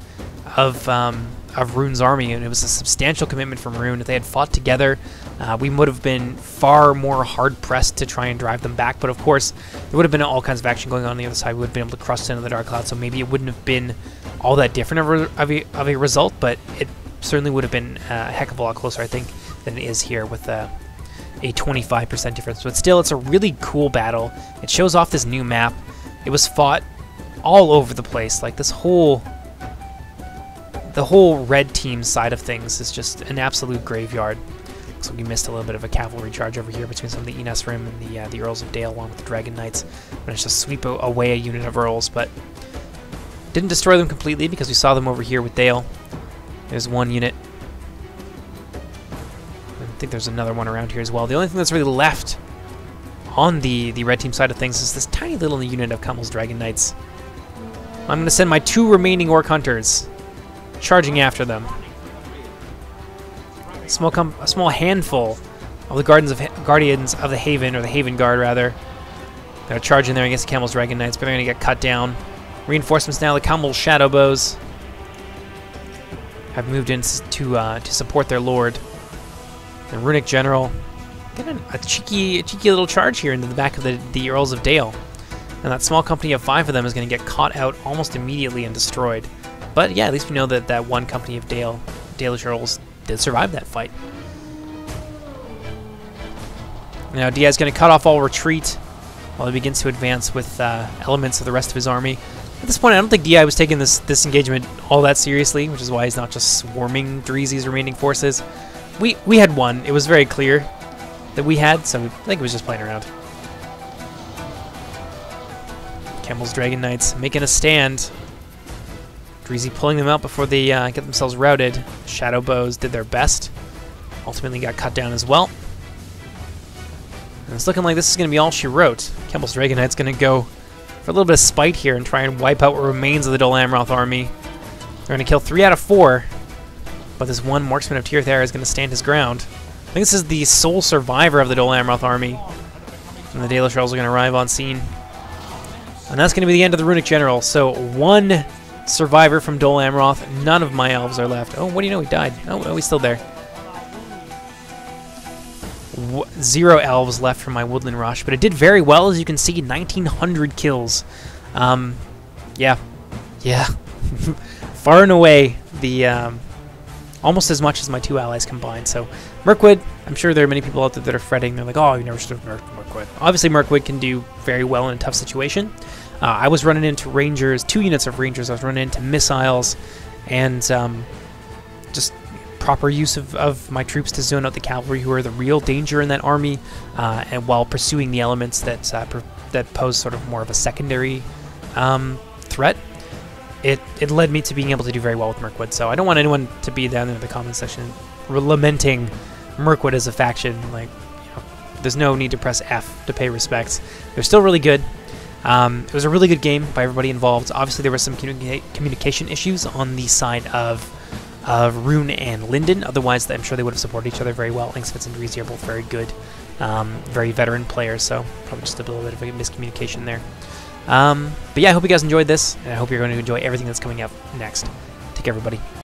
of Rune's army, and it was a substantial commitment from Rune. If they had fought together, we would have been far more hard-pressed to try and drive them back, but of course, there would have been all kinds of action going on the other side. We would have been able to crush into the Dark Cloud, so maybe it wouldn't have been all that different of a result, but it certainly would have been a heck of a lot closer, I think, than it is here with a 25% difference. But still, it's a really cool battle. It shows off this new map. It was fought all over the place. Like, the whole red team side of things is just an absolute graveyard. Looks like we missed a little bit of a cavalry charge over here between some of the Enos Rim and the Earls of Dale, along with the Dragon Knights. Managed to sweep away a unit of Earls, but didn't destroy them completely because we saw them over here with Dale. There's one unit think there's another one around here as well. The only thing that's really left on the red team side of things is this tiny little unit of Kummel's Dragon Knights. I'm going to send my 2 remaining Orc Hunters charging after them. A small handful of the Guardians of the Haven, or the Haven Guard rather. Gonna charge in there against the Camel's Dragon Knights, but they're gonna get cut down. Reinforcements now, the Camel's Shadow Bows have moved in to support their lord. The Runic General getting a cheeky little charge here into the back of the Earls of Dale. And that small company of 5 of them is going to get caught out almost immediately and destroyed. But yeah, at least we know that that one company of Dalish Earls did survive that fight. Now Diaz is going to cut off all retreat while he begins to advance with elements of the rest of his army. At this point, I don't think Di was taking this engagement all that seriously, which is why he's not just swarming Dreezy's remaining forces. We had won. It was very clear that we had, so I think he was just playing around. Camel's Dragon Knights making a stand. Dreezy pulling them out before they get themselves routed. Shadow Bows did their best. Ultimately got cut down as well. And it's looking like this is going to be all she wrote. Camel's Dragon Knight's going to go for a little bit of spite here and try and wipe out what remains of the Dolan army. They're going to kill 3 out of 4, but this one Marksman of Tirthair is going to stand his ground. I think this is the sole survivor of the Dolan army. And the Dalish Earls are going to arrive on scene. And that's going to be the end of the Runic General. So 1 survivor from Dol Amroth. None of my elves are left. Oh, what do you know? He died. Oh, he's still there. 0 elves left from my Woodland Rush. But it did very well, as you can see. 1,900 kills. Yeah. Far and away, the almost as much as my 2 allies combined. So Mirkwood, I'm sure there are many people out there that are fretting. They're like, oh, you never should have nerfed Mirkwood. Obviously, Mirkwood can do very well in a tough situation. I was running into Rangers, 2 units of Rangers. I was running into missiles, and just proper use of my troops to zone out the cavalry, who are the real danger in that army, and while pursuing the elements that that pose sort of more of a secondary threat. It led me to being able to do very well with Mirkwood. So I don't want anyone to be down in the comment section lamenting Mirkwood as a faction. Like, you know, there's no need to press F to pay respects. They're still really good. It was a really good game by everybody involved. Obviously, there were some communication issues on the side of Rune and Linden. Otherwise, I'm sure they would have supported each other very well. Inksfits and Dreezy are both very good, very veteran players, so probably just a little bit of a miscommunication there. But yeah, I hope you guys enjoyed this, and I hope you're going to enjoy everything that's coming up next. Take care, everybody.